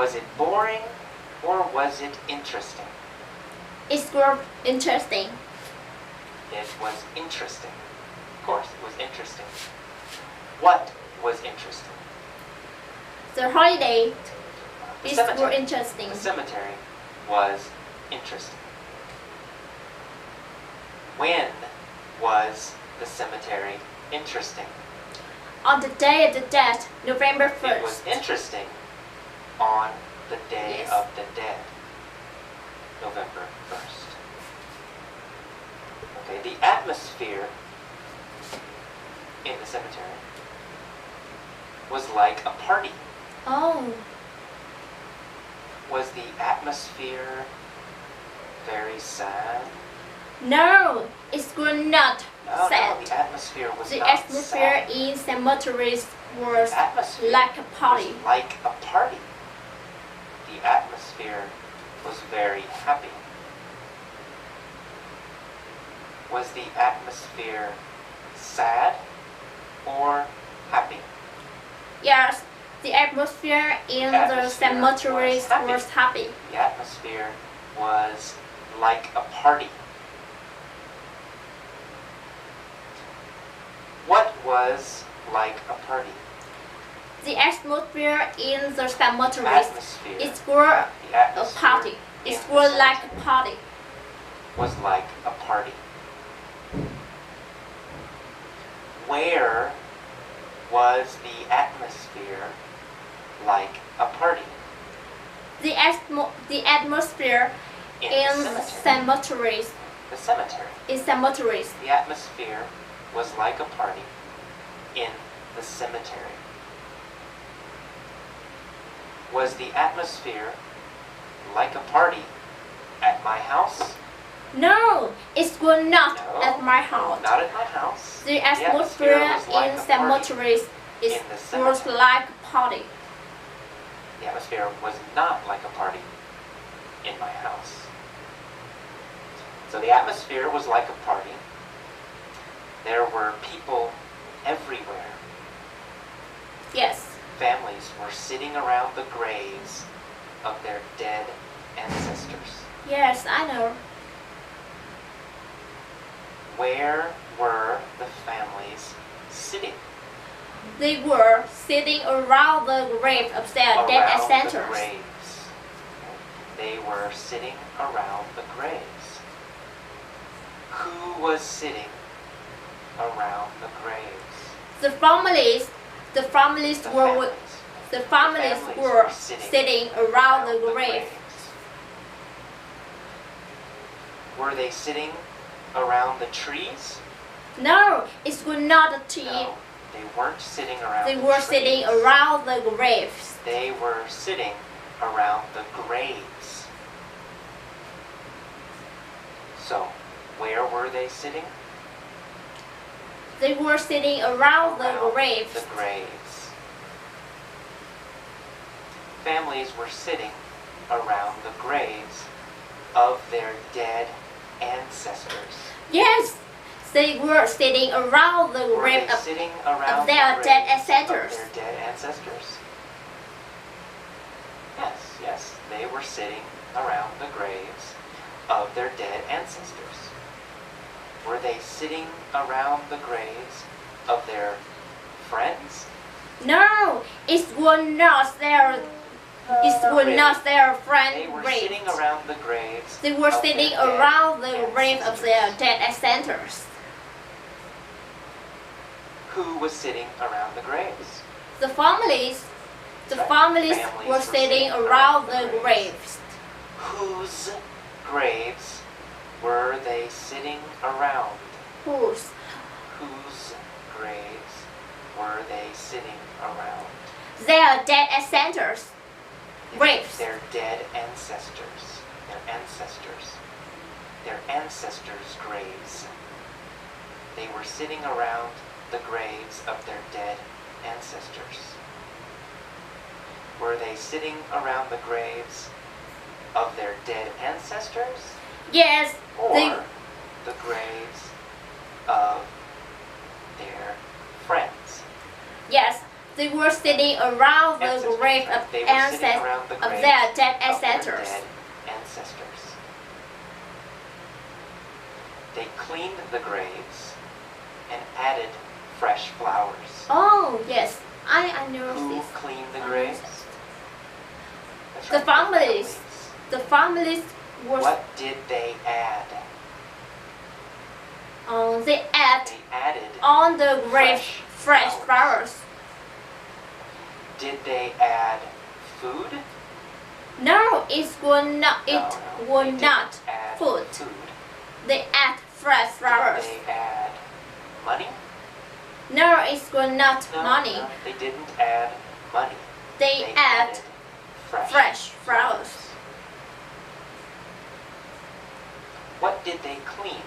Was it boring or was it interesting? It was interesting. It was interesting. Of course, it was interesting. What was interesting? The holiday The is cemetery. more interesting. The cemetery was interesting. When was the cemetery interesting? On the day of the dead, November It was 1st. interesting on the day Yes. of the dead, November 1st. Okay, the atmosphere in the cemetery was like a party. Oh, Was the atmosphere very sad? no, it was not No, sad. no, the atmosphere was The not atmosphere sad. in cemeteries was The atmosphere like a party. was like a party. The atmosphere was very happy. Was the atmosphere sad or happy? Yes, the atmosphere in the Atmosphere cemeteries was happy. was happy. The atmosphere was like a party. What was like a party? The atmosphere in the cemeteries Atmosphere. is was The a atmosphere party. in It the was like a cemetery party. was like a party. Where was the atmosphere like a party? The atmosphere In in the the cemetery. cemeteries The cemetery. the The atmosphere was like a party in the cemetery. Was the atmosphere like a party at my house? No, it was not No, at my house. Not at my house. The atmosphere was like in a party cemeteries in the was cemetery. like a party. The atmosphere was not like a party in my house. So the atmosphere was like a party. There were people everywhere. Yes, Families were sitting around the graves of their dead ancestors. yes, I know. Where were the families sitting? They were sitting around the grave of their dead Around the ancestors. graves. They were sitting around the graves. Who was sitting around the graves? The families The were families. the families families were were sitting sitting around the grave. Were they sitting around the trees? No, it was not a tree. No, they weren't sitting around They the were trees. sitting around the graves. They were sitting around the graves. So, where were they sitting? They were sitting around the Around graves. the graves. Families were sitting around the graves of their dead ancestors. Yes, they were sitting around the Were grave they of sitting around their the dead graves ancestors. Of their dead ancestors? Yes, yes, they were sitting around the graves of their dead ancestors. Were they sitting around the graves of their friends? No, it was not their. It was not their They friend were grave. sitting around the graves. They were of sitting their dead around the grave of their ancestors. dead ancestors. Who was sitting around the graves? The families Right. were were sitting sitting around around the the graves. Whose graves were they sitting around? Whose? Whose graves were they sitting around? Their dead ancestors. Graves. Their dead ancestors. Their ancestors. Their ancestors' graves. They were sitting around the graves of their dead ancestors. Were they sitting around the graves of their dead ancestors? Yes, Or they. the graves of their friends? Yes, they were were sitting around the Ancestors, grave right? of, They were sitting around the of graves their dead of their ancestors. dead ancestors. They cleaned the graves and added fresh flowers. Oh yes, I know Who this. cleaned the graves? That's The right, families. The families were What did they add? they add They added. on the grave fresh flowers. Did they add food? No, it was not. It No, was they didn't not add food. food. They add fresh flowers. Did they add money? No, it was not No, money. no, they didn't add money. They add added fresh, fresh flowers. What did they clean?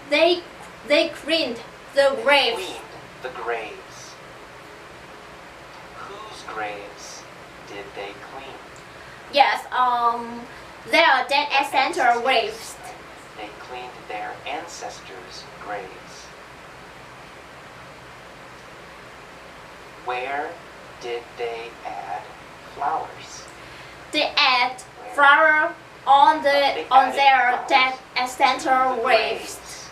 They cleaned the They graves. cleaned the graves. Whose graves did they clean? Yes, their dead ancestor graves. They cleaned their ancestors' graves. Where did they add flowers? They add flower on They on added their flowers dead to ancestor the graves.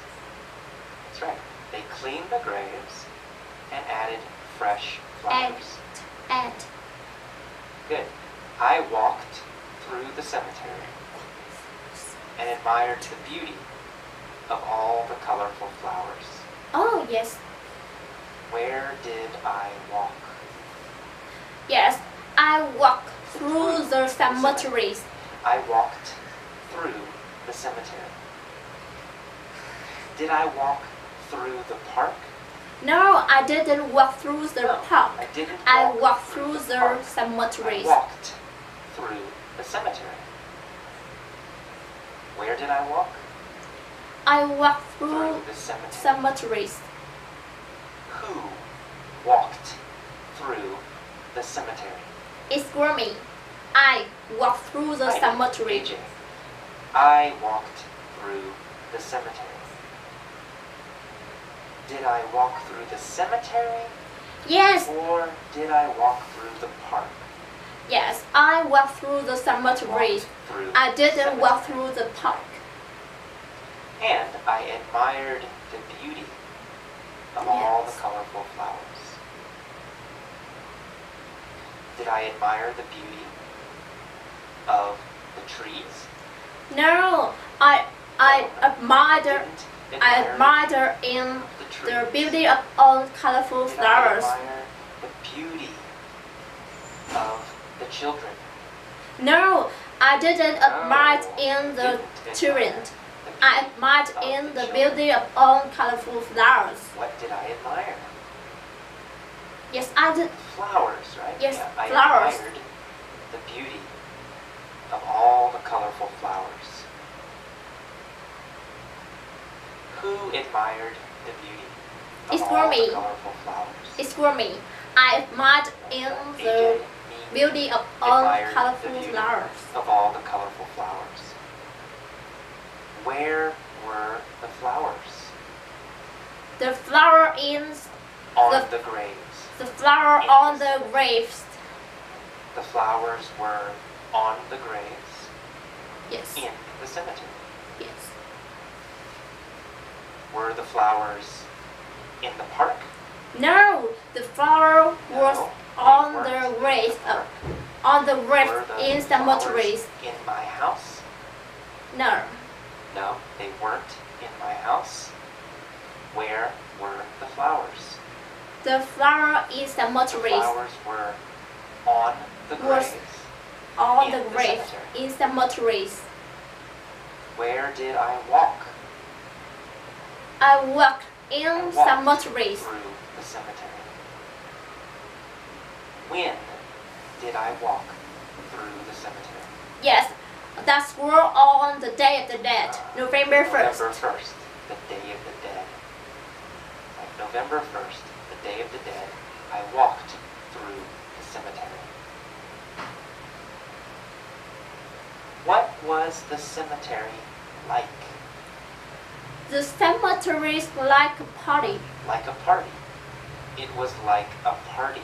That's right. They cleaned the graves and added fresh flowers. Add. Good. I walked through the cemetery and admired the beauty of all the colorful flowers. Oh yes, Where did I walk? yes. I walk through the cemeteries. I walked through the cemetery. Did I walk through the park? No, I didn't walk through the No, park. I didn't I walk walked through the park. I cemeteries. walked through the cemetery. Where did I walk? I walked Through through the cemetery. cemeteries. Who walked through the cemetery? It's for me. I walked through the I did, cemetery. AJ. I walked through the cemetery. Did I walk through the cemetery Yes, or did I walk through the park? yes. I walked through the cemeteries. Walked through I the didn't walk cemetery. through the park. And I admired the beauty of all the Yes. colorful flowers. Did I admire the beauty of the trees? No, I admired Didn't I admire admired in the trees. the beauty of all colorful Did I flowers. admire the beauty of the children? No, I didn't admire No, in the didn't admire children. the I beauty admired of in the children. beauty of all colorful flowers. What did I admire? Yes, I did. Flowers, right? Yes, Yeah, I flowers. admired the beauty of all the colorful flowers. Who admired the beauty of It's all for the me. colorful flowers? It's for me. I admired in AJ, the me, beauty of all admired the colorful beauty flowers. of all the colorful flowers. Where were the flowers? The flower in On The- the graves. the flower on the graves. The flowers were on the graves Yes. in the cemetery. Yes. Were the flowers in the park? No, the flower was No, on they weren't the in graves park. on the graves Were the in flowers cemeteries. in my house? No. No, they weren't in my house. Where were the flowers? The flower in The cemeteries flowers were on the Was- graves. on in the the graves cemetery. in cemeteries. Where did I walk? I walked I in walked cemeteries. through the cemetery. When did I walk through the cemetery? Yes, that's were on the Day of the Dead, November 1st. November 1st, the Day of the Dead. Like November 1st, the Day of the Dead, I walked through the cemetery. What was the cemetery like? The cemeteries like a party. Like a party. it was like a party.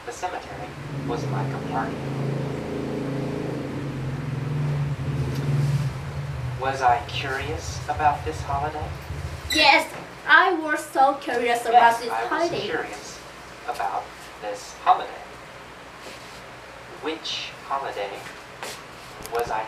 The cemetery was like a party. Was I curious about this holiday? Yes, I was so curious about Yes, this I was holiday. curious about this holiday. Which holiday was I